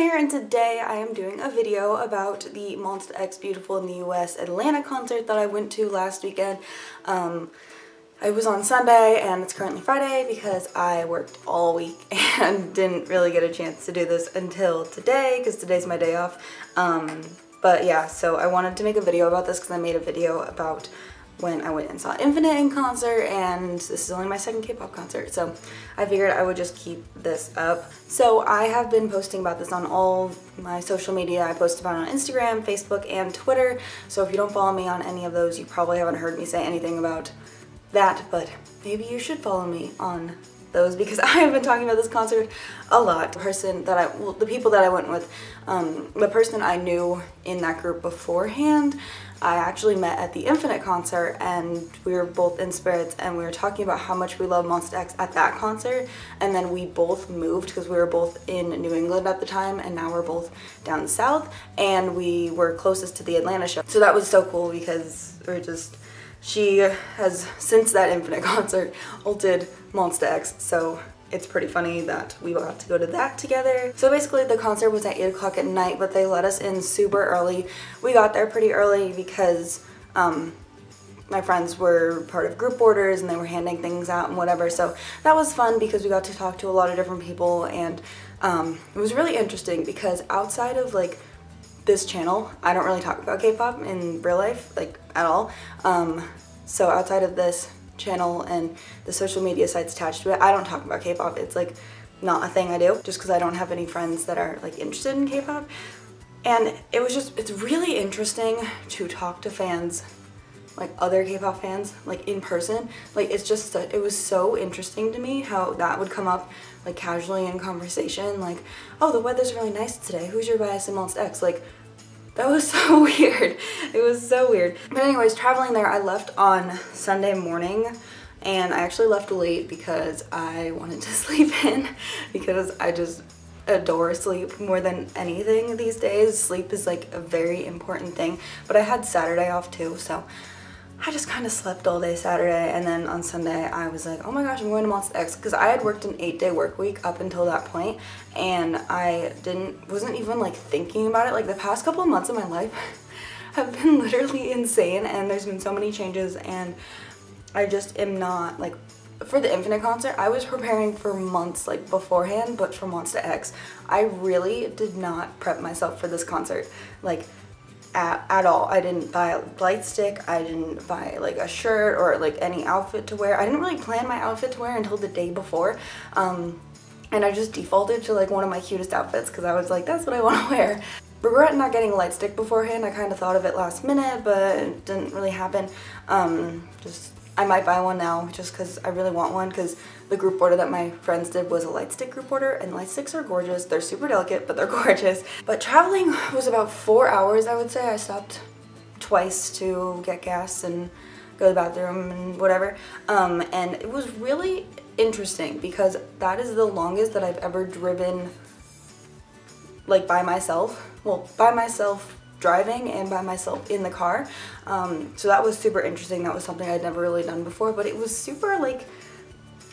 here, and today I am doing a video about the MONSTA X Beautiful in the US Atlanta concert that I went to last weekend. It was on Sunday and it's currently Friday because I worked all week and didn't really get a chance to do this until today because today's my day off. But yeah, so I wanted to make a video about this because I made a video about when I went and saw Infinite in concert, and this is only my second K-pop concert, so I figured I would just keep this up. So I have been posting about this on all my social media. I post about it on Instagram, Facebook, and Twitter, so if you don't follow me on any of those, you probably haven't heard me say anything about that, but maybe you should follow me on those because I have been talking about this concert a lot. The people that I went with, the person I knew in that group beforehand, I actually met at the Infinite concert, and we were both in spirits, and we were talking about how much we love MONSTA X at that concert, and then we both moved because we were both in New England at the time, and now we're both down south, and we were closest to the Atlanta show. So that was so cool because she has, since that Infinite concert, ulted MONSTA X, so it's pretty funny that we got to go to that together. So basically the concert was at 8 o'clock at night, but they let us in super early. We got there pretty early because my friends were part of group orders and they were handing things out and whatever, so that was fun because we got to talk to a lot of different people, and it was really interesting because outside of like this channel, I don't really talk about K-pop in real life, like at all. So outside of this channel and the social media sites attached to it, I don't talk about K-pop. It's like not a thing I do just because I don't have any friends that are like interested in K-pop. And it's really interesting to talk to fans, like other K-pop fans, like in person. Like it was so interesting to me how that would come up like casually in conversation, like, oh, the weather's really nice today, who's your bias in MONSTA X? Like, that was so weird. It was so weird. But anyways, traveling there, I left on Sunday morning, and I actually left late because I wanted to sleep in because I just adore sleep more than anything these days. Sleep is like a very important thing, but I had Saturday off too, so I just kind of slept all day Saturday, and then on Sunday I was like, oh my gosh, I'm going to MONSTA X, because I had worked an 8-day work week up until that point, and I wasn't even like thinking about it. Like the past couple of months of my life have been literally insane, and there's been so many changes, and I just am not like, for the Infinite concert, I was preparing for months like beforehand, but for MONSTA X, I really did not prep myself for this concert. Like, at all. I didn't buy a light stick, I didn't buy like a shirt or like any outfit to wear. I didn't really plan my outfit to wear until the day before, and I just defaulted to like one of my cutest outfits because I was like, that's what I want to wear. Regret not getting a light stick beforehand. I kind of thought of it last minute, but it didn't really happen. I might buy one now just because I really want one, because the group order that my friends did was a light stick group order, and light sticks are gorgeous. They're super delicate, but they're gorgeous. But traveling was about 4 hours, I would say. I stopped twice to get gas and go to the bathroom and whatever. And it was really interesting because that is the longest that I've ever driven like by myself. Well, by myself driving and by myself in the car. So that was super interesting. That was something I'd never really done before, but it was super like,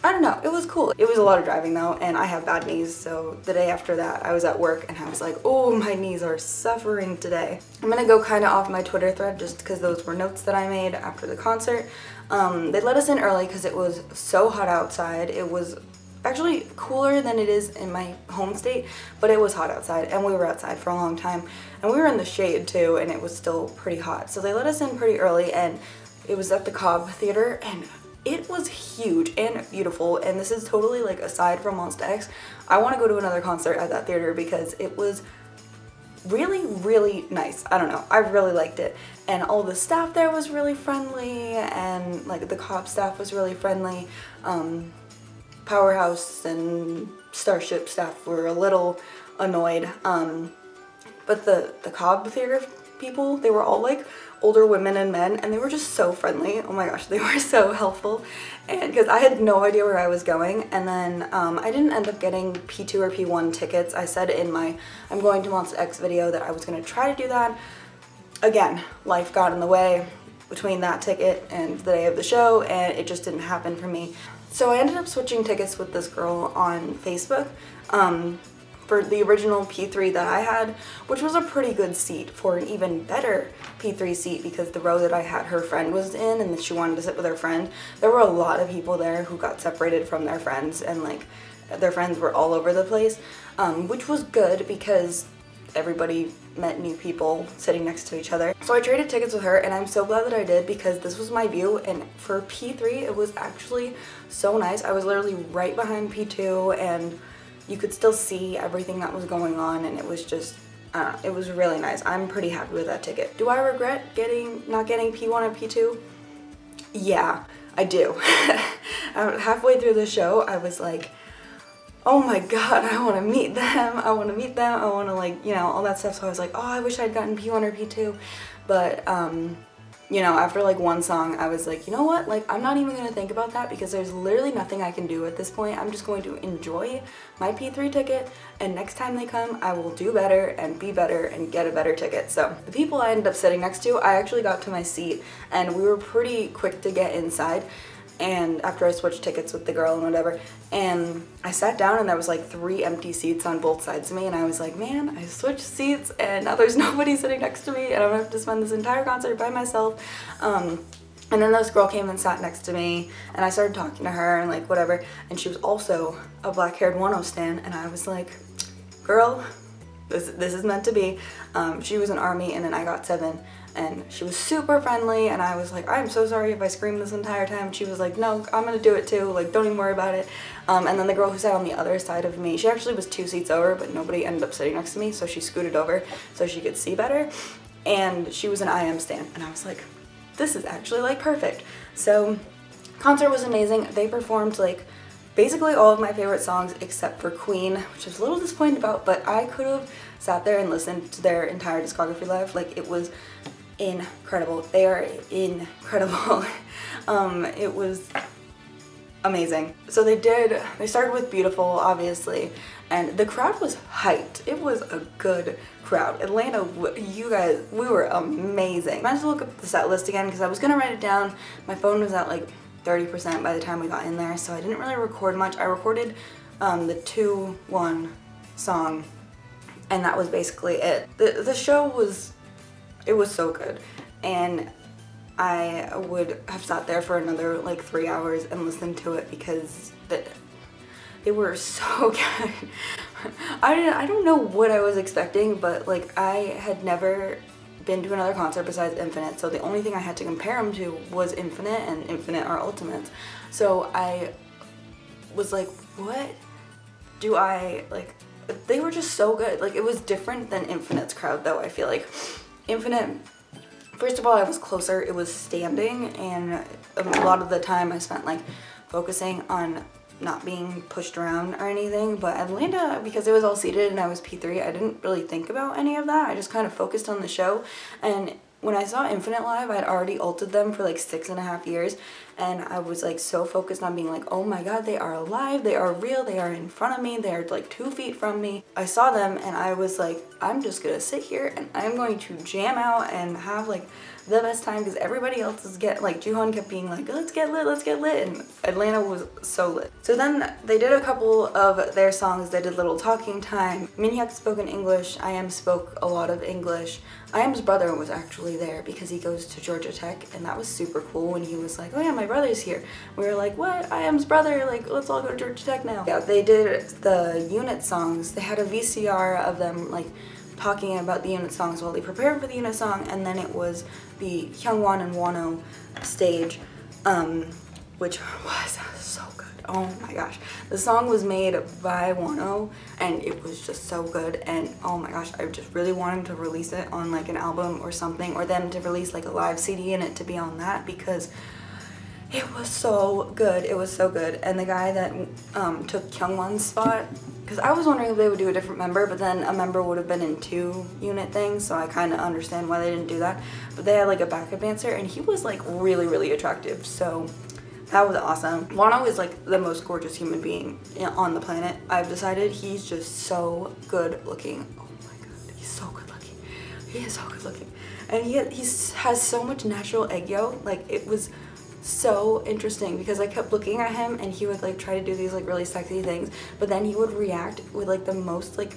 I don't know, it was cool. It was a lot of driving though, and I have bad knees, so the day after that I was at work and I was like, oh, my knees are suffering today. I'm gonna go kind of off my Twitter thread just because those were notes that I made after the concert. They let us in early because it was so hot outside. It was actually cooler than it is in my home state, but it was hot outside, and we were outside for a long time, and we were in the shade too, and it was still pretty hot. So they let us in pretty early, and it was at the Cobb Theater, and it was huge and beautiful. And this is totally like aside from MONSTA X, I want to go to another concert at that theater because it was really, really nice. I don't know, I really liked it, and all the staff there was really friendly, and like the Cobb staff was really friendly. Powerhouse and Starship staff were a little annoyed, but the Cobb Theater people, they were all like older women and men, and they were just so friendly. Oh my gosh, they were so helpful, and because I had no idea where I was going. And then I didn't end up getting P2 or P1 tickets. I said in my I'm going to MONSTA X video that I was going to try to do that. Again, life got in the way between that ticket and the day of the show, and it just didn't happen for me. So I ended up switching tickets with this girl on Facebook. for the original P3 that I had, which was a pretty good seat, for an even better P3 seat because the row that I had her friend was in and she wanted to sit with her friend. There were a lot of people there who got separated from their friends, and like their friends were all over the place, which was good because everybody met new people sitting next to each other. So I traded tickets with her, and I'm so glad that I did because this was my view, and for P3 it was actually so nice. I was literally right behind P2 and you could still see everything that was going on, and it was just, it was really nice. I'm pretty happy with that ticket. Do I regret not getting P1 and P2? Yeah, I do. Halfway through the show, I was like, oh my god, I want to meet them, I want to like, you know, all that stuff. So I was like, oh, I wish I'd gotten P1 or P2, but you know, after like one song, I was like, you know what, like I'm not even going to think about that because there's literally nothing I can do at this point. I'm just going to enjoy my P3 ticket, and next time they come, I will do better and be better and get a better ticket. So the people I ended up sitting next to, I actually got to my seat and we were pretty quick to get inside. And after I switched tickets with the girl and whatever, and I sat down and there was like 3 empty seats on both sides of me, and I was like, man, I switched seats and now there's nobody sitting next to me and I'm gonna have to spend this entire concert by myself. And then this girl came and sat next to me and I started talking to her and like whatever, and she was also a black-haired Wano stan, and I was like, girl, this is meant to be. She was an ARMY and then I got 7. And she was super friendly, and I was like, I'm so sorry if I screamed this entire time. She was like, no, I'm gonna do it too, like don't even worry about it. And then the girl who sat on the other side of me, she actually was 2 seats over, but nobody ended up sitting next to me, so she scooted over so she could see better. And she was an IM stan, and I was like, this is actually like perfect. So concert was amazing. They performed like basically all of my favorite songs except for Queen, which I was a little disappointed about, but I could have sat there and listened to their entire discography live. Like, it was incredible. They are incredible. It was amazing. So they started with Beautiful, obviously, and the crowd was hyped. It was a good crowd. Atlanta, you guys, we were amazing. I had to look up the set list again because I was gonna write it down. My phone was at like 30% by the time we got in there, so I didn't really record much. I recorded the 2-1 song, and that was basically it. The show was, it was so good, and I would have sat there for another like 3 hours and listened to it because they were so good. I don't know what I was expecting, but like I had never been to another concert besides Infinite, so the only thing I had to compare them to was Infinite, and Infinite are Ultimates. So I was like, what do I like? They were just so good. Like, it was different than Infinite's crowd though. I feel like Infinite, first of all, I was closer, it was standing, and a lot of the time I spent like focusing on not being pushed around or anything. But Atlanta, because it was all seated and I was P3, I didn't really think about any of that. I just kind of focused on the show. And when I saw Infinite live, I'd already ulted them for like 6.5 years, and I was like so focused on being like, oh my god, they are alive, they are real, they are in front of me, they are like 2 feet from me. I saw them and I was like, I'm just gonna sit here and I'm going to jam out and have like the best time, because everybody else is like Jooheon kept being like, let's get lit, and Atlanta was so lit. So then they did a couple of their songs. They did Little Talking Time. Minhyuk spoke in English, IM spoke a lot of English. IM's brother was actually there because he goes to Georgia Tech, and that was super cool when he was like, oh yeah, my brother's here. We were like, what? IM's brother, like, let's all go to Georgia Tech now. Yeah, they did the unit songs. They had a VCR of them like talking about the unit songs while they prepared for the unit song, and then it was the Hyungwon and Wano stage, which was so good. Oh my gosh. The song was made by Wano, and it was just so good, and oh my gosh, I just really wanted to release it on like an album or something, or them to release like a live CD and it to be on that, because it was so good. It was so good. And the guy that took Kyungwon's spot, because I was wondering if they would do a different member, but then a member would have been in 2 unit things, so I kind of understand why they didn't do that. But they had like a backup dancer, and he was like really, really attractive, so that was awesome. Wano is like the most gorgeous human being on the planet. I've decided he's just so good looking. Oh my god, he's so good looking. He is so good looking. And he has so much natural egg yolk. Like, it was so interesting because I kept looking at him and he would like try to do these like really sexy things, but then he would react with like the most like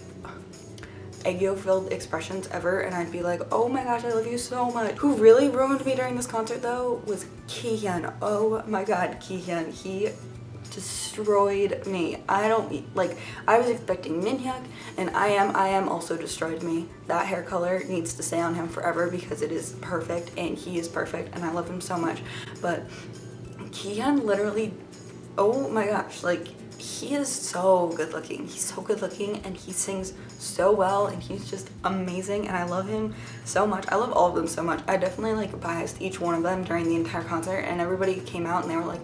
eggo-filled expressions ever, and I'd be like, oh my gosh, I love you so much. Who really ruined me during this concert though was Kyuhyun. Oh my god, Kyuhyun. He destroyed me. I was expecting Minhyuk, and I am also destroyed me. That hair color needs to stay on him forever because it is perfect, and he is perfect, and I love him so much. But Kyuhyun literally, oh my gosh, like, he is so good looking. He's so good looking, and he sings so well, and he's just amazing, and I love him so much. I love all of them so much. I definitely like biased each one of them during the entire concert, and everybody came out and they were like,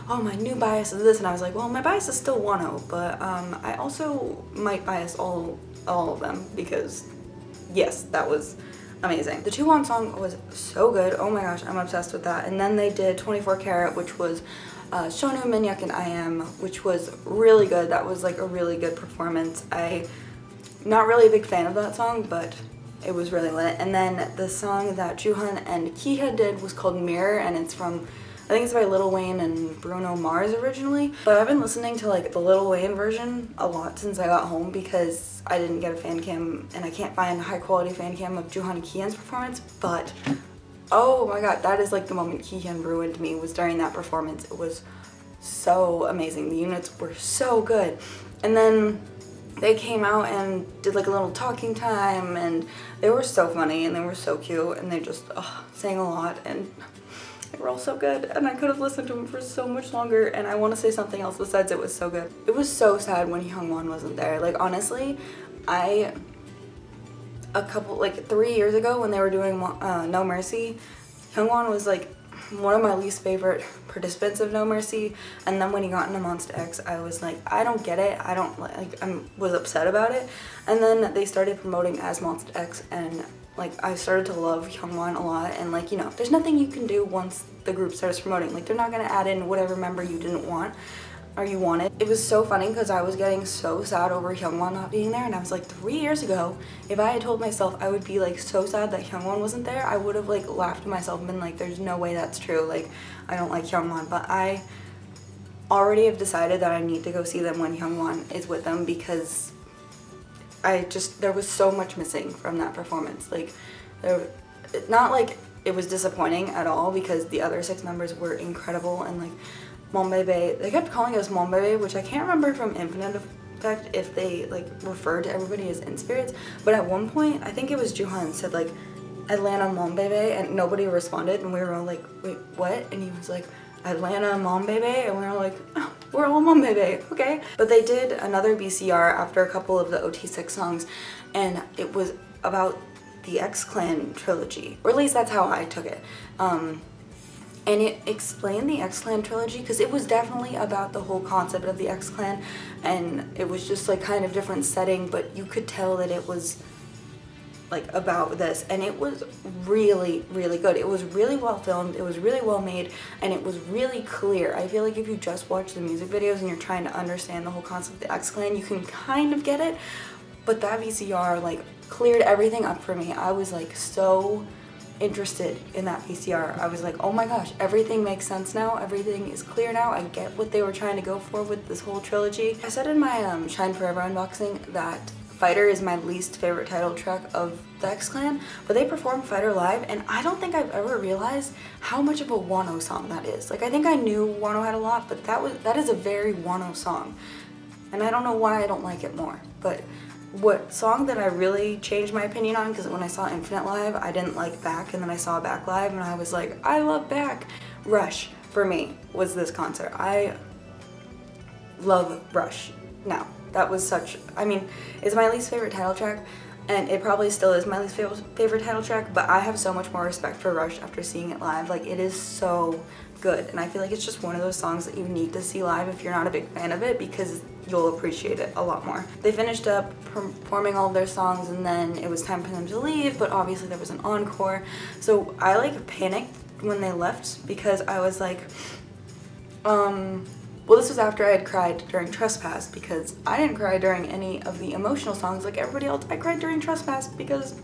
oh, my new bias is this, and I was like, well, my bias is still Wano, but I also might bias all of them because yes, that was amazing. The 2-1 song was so good. Oh my gosh, I'm obsessed with that. And then they did 24 Karat, which was Shonu, Minhyuk, and IM, which was really good. That was like a really good performance. Not really a big fan of that song, but it was really lit. And then the song that Jooheon and Kiha did was called Mirror, and it's from, I think it's by Lil Wayne and Bruno Mars originally. But I've been listening to like the Lil Wayne version a lot since I got home because I didn't get a fan cam and I can't find a high quality fan cam of Jooheon and Kihyun's performance. But oh my god, that is like the moment Kyuhyun ruined me, was during that performance. It was so amazing. The units were so good. And then they came out and did like a little talking time, and they were so funny and they were so cute, and they just sang a lot, and they were all so good, and I could have listened to them for so much longer. And I want to say something else besides it was so good. It was so sad when Hyungwon wasn't there. Like, honestly, like 3 years ago when they were doing No Mercy, Hyungwon was like one of my least favorite participants of No Mercy, and then when he got into MONSTA X, I was like, I don't get it. I don't like, was upset about it. And then they started promoting as MONSTA X, and like I started to love Hyungwon a lot. And like, you know, there's nothing you can do once the group starts promoting. Like, they're not gonna add in whatever member you didn't want or you wanted. It was so funny because I was getting so sad over Hyungwon not being there, and I was like, 3 years ago, if I had told myself I would be like so sad that Hyungwon wasn't there, I would have like laughed at myself and been like, there's no way that's true. Like, I don't like Hyungwon. But I already have decided that I need to go see them when Hyungwon is with them, because there was so much missing from that performance. Like, not like it was disappointing at all, because the other 6 members were incredible, and like Monbebe, they kept calling us Monbebe, which I can't remember from Infinite Effect if they like referred to everybody as in-spirits, but at one point, I think it was Jooheon said like Atlanta Monbebe, and nobody responded, and we were all like, wait, what? And he was like, Atlanta Monbebe, and we were like, oh, we're all Monbebe, okay. But they did another BCR after a couple of the OT6 songs, and it was about the X-Clan trilogy, or at least that's how I took it. And it explained the X-Clan trilogy, because it was definitely about the whole concept of the X-Clan, and it was just like kind of different setting, but you could tell that it was like about this, and it was really, really good. It was really well filmed, it was really well made, and it was really clear. I feel like if you just watch the music videos and you're trying to understand the whole concept of the X-Clan, you can kind of get it, but that VCR like cleared everything up for me. I was like so interested in that VCR. I was like, oh my gosh, everything makes sense now, everything is clear now, I get what they were trying to go for with this whole trilogy. I said in my Shine Forever unboxing that Fighter is my least favorite title track of the X-Clan, but they performed Fighter live, and I don't think I've ever realized how much of a Wano song that is. Like, I think I knew Wano had a lot, but that is a very Wano song, and I don't know why I don't like it more. But what song that I really changed my opinion on, because when I saw Infinite live, I didn't like Back, and then I saw Back live, and I was like, I love Back. Rush, for me, was this concert. I love Rush now. That was such, I mean, it's my least favorite title track, and it probably still is my least favorite title track, but I have so much more respect for Rush after seeing it live. Like, it is so good, and I feel like it's just one of those songs that you need to see live if you're not a big fan of it, because you'll appreciate it a lot more. They finished up performing all of their songs, and then it was time for them to leave, but obviously there was an encore. So I like panicked when they left, because I was like, well, this was after I had cried during Trespass, because I didn't cry during any of the emotional songs like everybody else. I cried during Trespass because,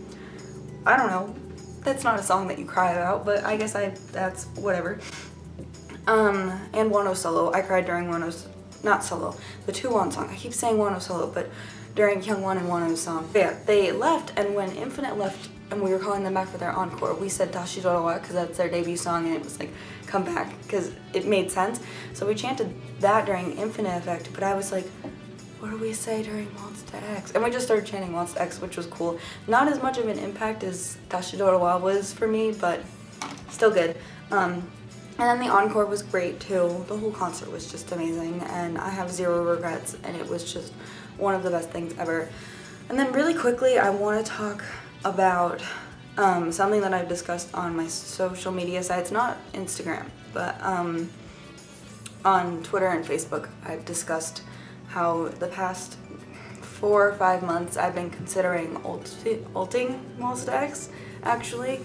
I don't know, that's not a song that you cry about, but I guess that's whatever. And Wano solo. I cried during Wano's, not solo, the Two-Won song. I keep saying Wano solo, but during Kyuhyun and Wano's song. But yeah, they left, and when Infinite left and we were calling them back for their encore, we said Dashi Dorowa because that's their debut song, and it was like, come back, because it made sense. So we chanted that during Infinite Effect, but I was like, what do we say during MONSTA X? And we just started chanting MONSTA X, which was cool. Not as much of an impact as Dashi Dorowa was for me, but still good. And then the encore was great too. The whole concert was just amazing, and I have zero regrets, and it was just one of the best things ever. And then really quickly, I want to talk about something that I've discussed on my social media sites, not Instagram, but on Twitter and Facebook. I've discussed how the past 4 or 5 months I've been considering ulting MONSTA X, actually,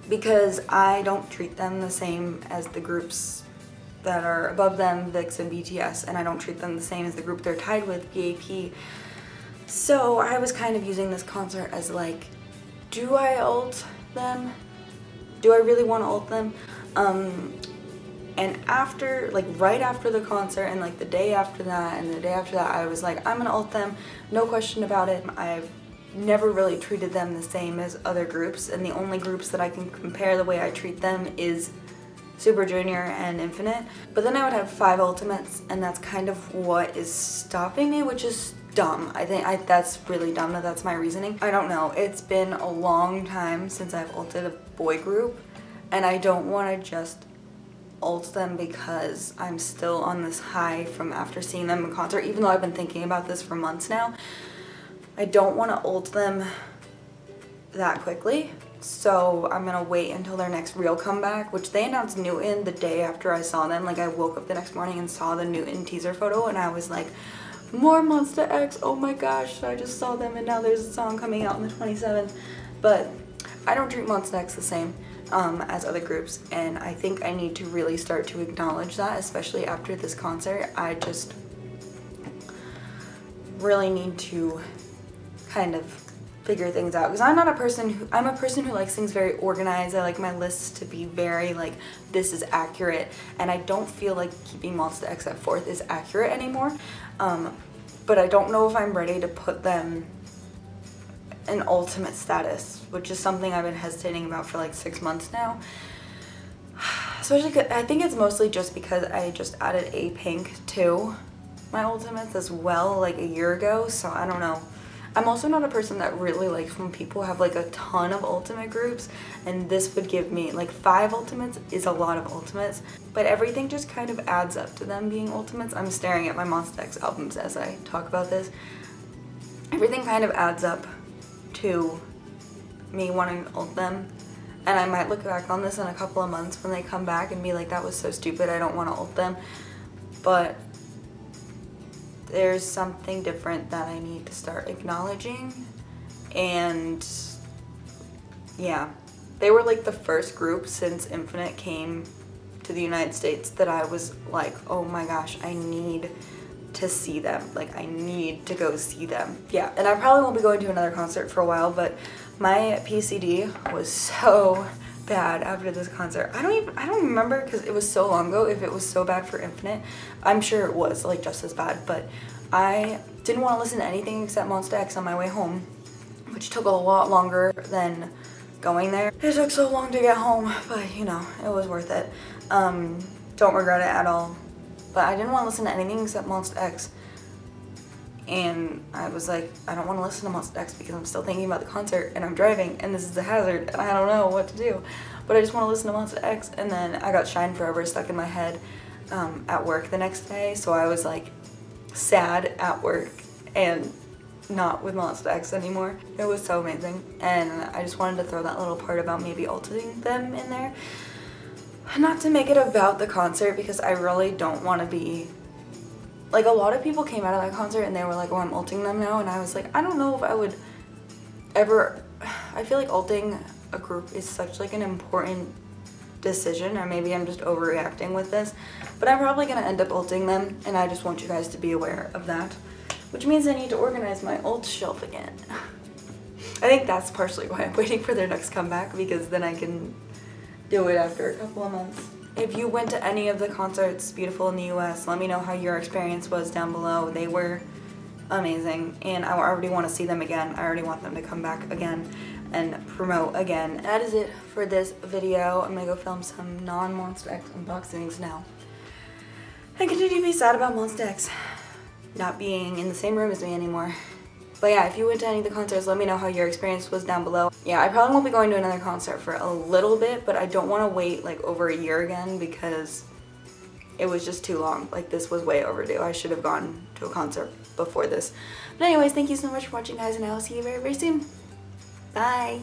because I don't treat them the same as the groups that are above them, VIX and BTS, and I don't treat them the same as the group they're tied with, BAP. So I was kind of using this concert as like, do I ult them? Do I really want to ult them? And after, like right after the concert and like the day after that and the day after that, I was like, I'm gonna ult them, no question about it. I've never really treated them the same as other groups, and the only groups that I can compare the way I treat them is Super Junior and Infinite. But then I would have 5 ultimates, and that's kind of what is stopping me, which is dumb. I think that's really dumb that that's my reasoning. I don't know. It's been a long time since I've ulted a boy group, and I don't want to just ult them because I'm still on this high from after seeing them in concert, even though I've been thinking about this for months now. I don't want to ult them that quickly, so I'm gonna wait until their next real comeback, which they announced Newton the day after I saw them. Like, I woke up the next morning and saw the Newton teaser photo, and I was like, more MONSTA X, oh my gosh, I just saw them and now there's a song coming out on the 27th. But I don't treat MONSTA X the same as other groups, and I think I need to really start to acknowledge that, especially after this concert. I just really need to kind of figure things out, because I'm a person who likes things very organized. I like my lists to be very like, this is accurate, and I don't feel like keeping MONSTA X at 4th is accurate anymore. But I don't know if I'm ready to put them in ultimate status, which is something I've been hesitating about for like 6 months now. Especially 'cause I think it's mostly just because I just added APINK to my ultimates as well like a year ago, so I don't know. I'm also not a person that really likes when people have like a ton of ultimate groups, and this would give me like 5 ultimates is a lot of ultimates, but everything just kind of adds up to them being ultimates. I'm staring at my MONSTA X albums as I talk about this. Everything kind of adds up to me wanting to ult them, and I might look back on this in a couple of months when they come back and be like, that was so stupid, I don't want to ult them. But there's something different that I need to start acknowledging, and yeah, they were like the first group since Infinite came to the United States that I was like, oh my gosh, I need to see them, like I need to go see them. Yeah, and I probably won't be going to another concert for a while, but my PCD was so bad after this concert. I don't remember, because it was so long ago, if it was so bad for Infinite. I'm sure it was like just as bad, but I didn't want to listen to anything except MONSTA X on my way home, which took a lot longer than going there. It took so long to get home, but you know, it was worth it. Don't regret it at all. But I didn't want to listen to anything except MONSTA X. And I was like, I don't want to listen to MONSTA X because I'm still thinking about the concert and I'm driving and this is a hazard and I don't know what to do. But I just want to listen to MONSTA X. And then I got Shine Forever stuck in my head at work the next day. So I was like sad at work and not with MONSTA X anymore. It was so amazing. And I just wanted to throw that little part about maybe ulting them in there. Not to make it about the concert, because I really don't want to be like, a lot of people came out of that concert and they were like, oh, I'm ulting them now, and I was like, I don't know if I would ever. I feel like ulting a group is such like an important decision, or maybe I'm just overreacting with this, but I'm probably gonna end up ulting them, and I just want you guys to be aware of that, which means I need to organize my ult shelf again. I think that's partially why I'm waiting for their next comeback, because then I can do it after a couple of months. If you went to any of the concerts beautiful in the US, let me know how your experience was down below. They were amazing, and I already want to see them again. I already want them to come back again and promote again. That is it for this video. I'm gonna go film some non-Monsta X unboxings now. I continue to be sad about Monsta X not being in the same room as me anymore. But yeah, if you went to any of the concerts, let me know how your experience was down below. Yeah, I probably won't be going to another concert for a little bit, but I don't want to wait like over a year again because it was just too long. Like, this was way overdue. I should have gone to a concert before this. But anyways, thank you so much for watching, guys, and I will see you very, very soon. Bye!